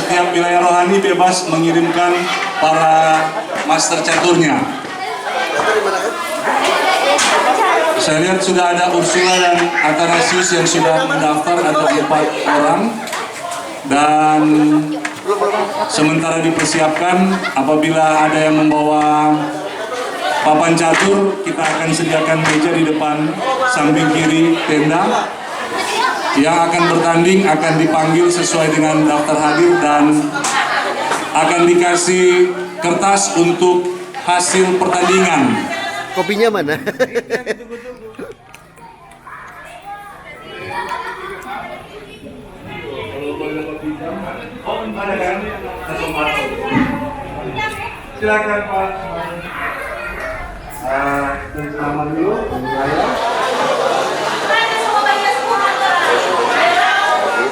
setiap wilayah rohani bebas mengirimkan para master caturnya. Saya lihat sudah ada Ursula dan Athanasius yang sudah mendaftar, ada 4 orang. Dan sementara dipersiapkan, apabila ada yang membawa papan catur, kita akan sediakan meja di depan samping kiri tenda. Yang akan bertanding akan dipanggil sesuai dengan daftar hadir dan akan dikasih kertas untuk hasil pertandingan. Kopinya mana? Silakan Pak. Selamat dulu.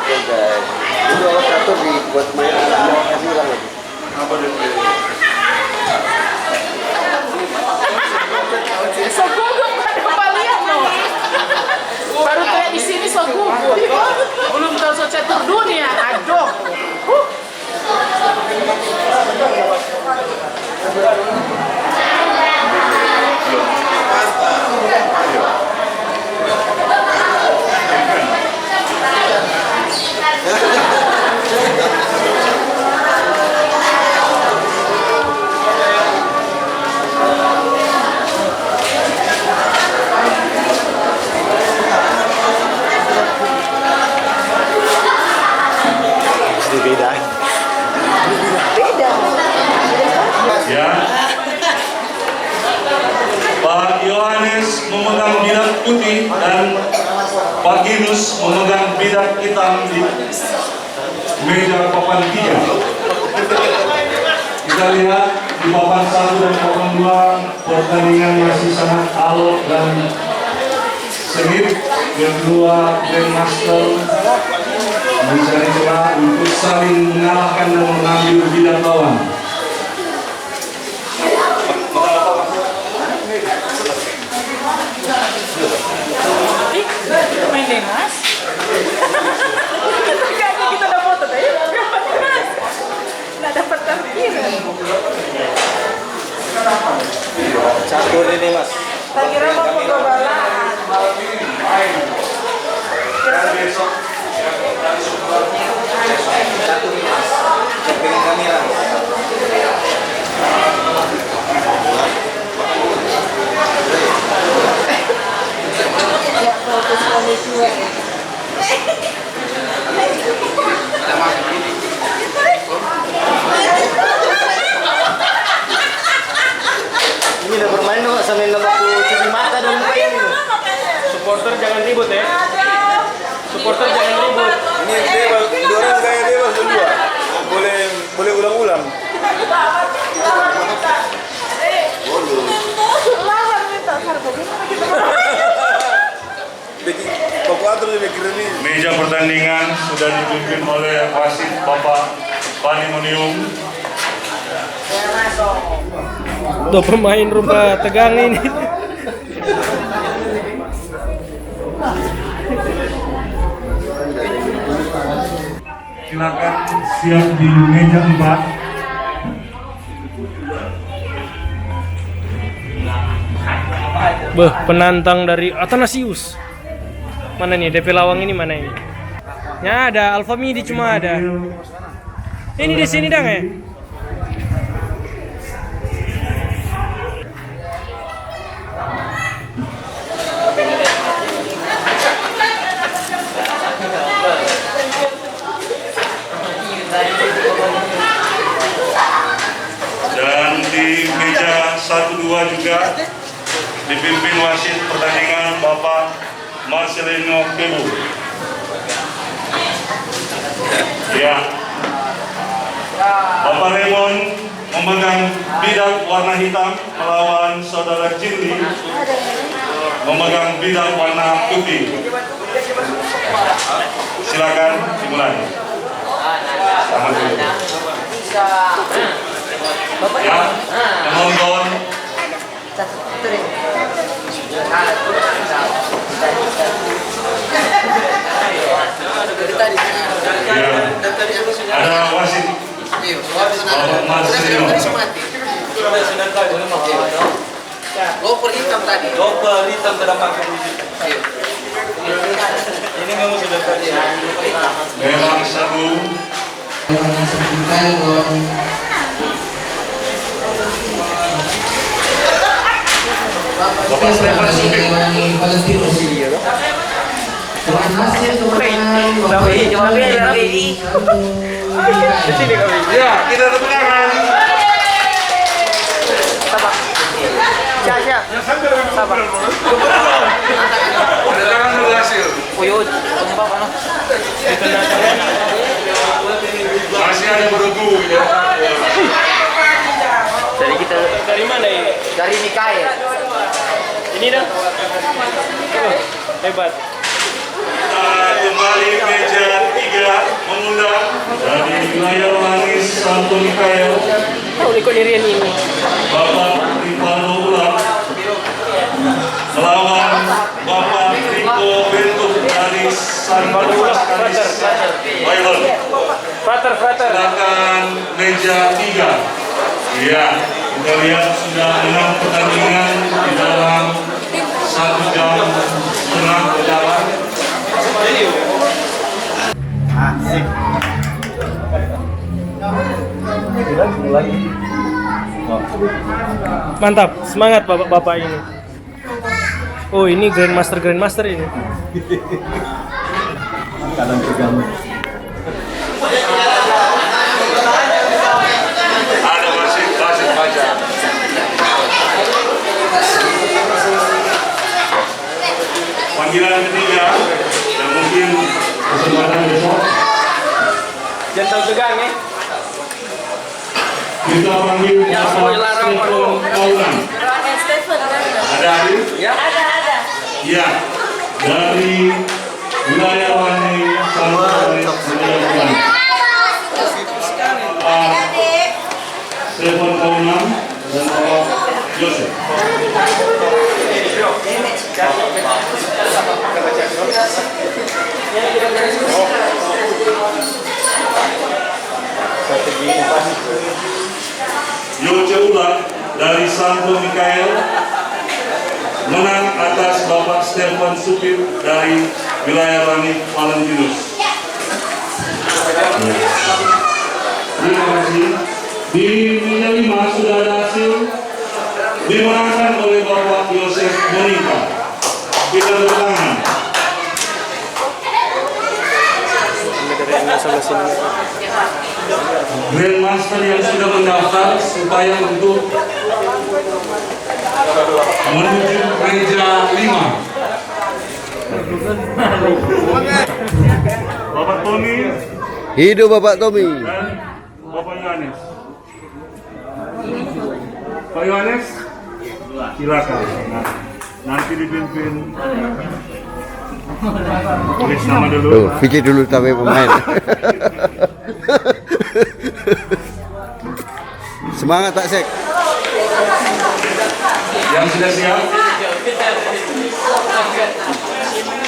Itu satu dibuat main kasih ulang lagi. Apa itu? Soguguk kembalian loh. Baru kayak di sini soguguk. Belum tahu catur dunia. Aduh. Ya. Pak Yohanes memegang bidak putih dan Pak Ginus memegang bidak hitam di meja papan 3. Kita lihat di papan 1 dan papan 2 pertandingan masih sangat alot dan sengit. Kedua Grandmaster mencari celah untuk saling mengalahkan dan mengambil bidak lawan. Kita main dengas. Kayaknya kita udah foto tadi. Nggak dapat tampilan. Catur ini Mas. Tak kira mau penggobalan. Besok Catur ini Mas. Pegang kamera. Ya, fokus Malaysia. Ini udah bermain dong sambil nembak cuci mata dan main. Supporter jangan ribut ya. Supporter jangan ribut. Ini bebas, orang kayak bebas berdua. Boleh ulang-ulang. meja pertandingan sudah dipimpin oleh wasit Bapak Panimonium. Tuh pemain rupa tegang ini. Silakan siap di meja 4. Beh, penantang dari Athanasius. Mana nih DP lawang ini mana ini? Ya ada Alfa Midi cuma ada. Ini di sini dong ya. Dan di meja 1-2 juga dipimpin wasit pertandingan Bapak Marcelino Kebu. Ya, Bapak Raymond memegang bidak warna hitam melawan saudara Cindy memegang bidak warna putih. Silakan dimulai. Selamat dulu. Ya, penonton. Ya, ada wasit Bapak Marsio. Loper hitam tadi. Loper hitam tidak pakai biji. Ini memang sudah tadi. Memang satu. Bapak Stefan Supir. Ya, kita tepuk tangan. Sabar. Kedatangan berhasil. Masih ada beregu ya. Dari kita Dari mana ini? dari Mikael. Ini dah. Hebat. Kembali meja 3 mengundang dari wilayah Manis Santo Mikael Tahu ni kau dirian ini. Bapak Rifano Ulang melawan Bapak Riko Bentuk dari Santo Kanis Bible. Frater. Silakan meja 3. Ya, kita lihat sudah 6 pertandingan di dalam 1 jam setengah berjalan. Mantap, semangat bapak-bapak ini. Oh, ini Grandmaster ini. Ada wasit baca. Panggilan ketiga yang mungkin kesempatan besok Jangan tegang ya. kita panggil Bapak Stefan Paulan. Ada hadir? Ada. Ya, dari wilayah Wani Sampai Menjelaskan Pak Stefan Paulan dan Bapak Yosef. Yoce Ulang dari Santo Mikael menang atas Bapak Stefan Supir dari wilayah Rani Valentinus. Terima kasih. Di meja 5 sudah ada hasil dimenangkan oleh Bapak Yosef Monika. Kita bertangan. Grandmaster yang sudah mendaftar supaya untuk menuju meja 5. Bapak Tommy Hidup Bapak Tommy. dan Bapak Yohanes. Pak Yohanes, silakan. Nah, nanti dipimpin. Tulis nama dulu. Tuh, pikir dulu sampai pemain. Semangat tak Sek? Yang sudah siap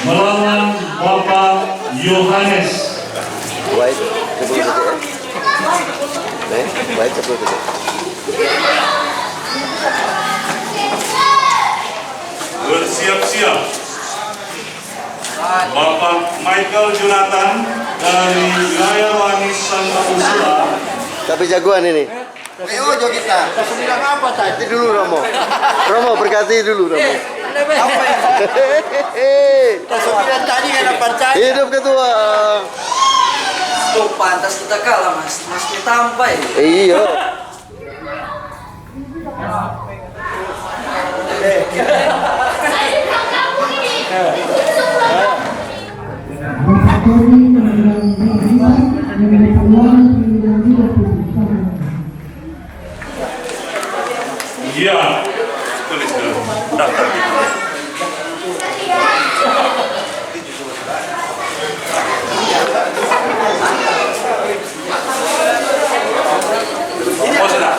melawan Bapak Yohanes. Baik, sebelum itu. Baik sebelum itu. Bersiap-siap Bapak Michael Jonathan dari wilayah Wanis Santa Ursula. Tapi jagoan ini. Ayo jo kita. Bilang apa tadi? Berkati dulu Romo. Romo berkati dulu Romo. Apa ini? Bilang tadi ada percaya. Hidup ketua. Tuh pantas kita kalah mas kita tampai. Iya. Iya, tulis dulu daftar gitu. Oh sudah.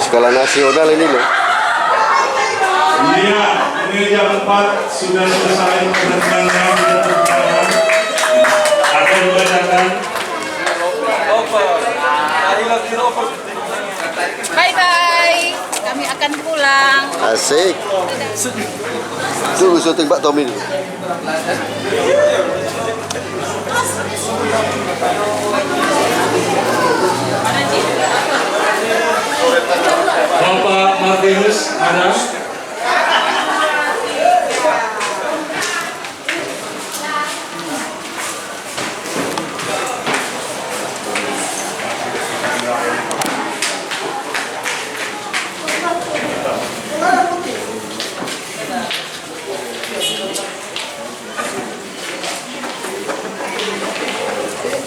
Sekolah nasional ini loh. Iya, ini jam 4 sudah selesai pertandingan kita berjalan. Asik. Tunggu syuting Pak Tommy dulu. Bapak Martinus ada.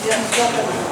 Jangan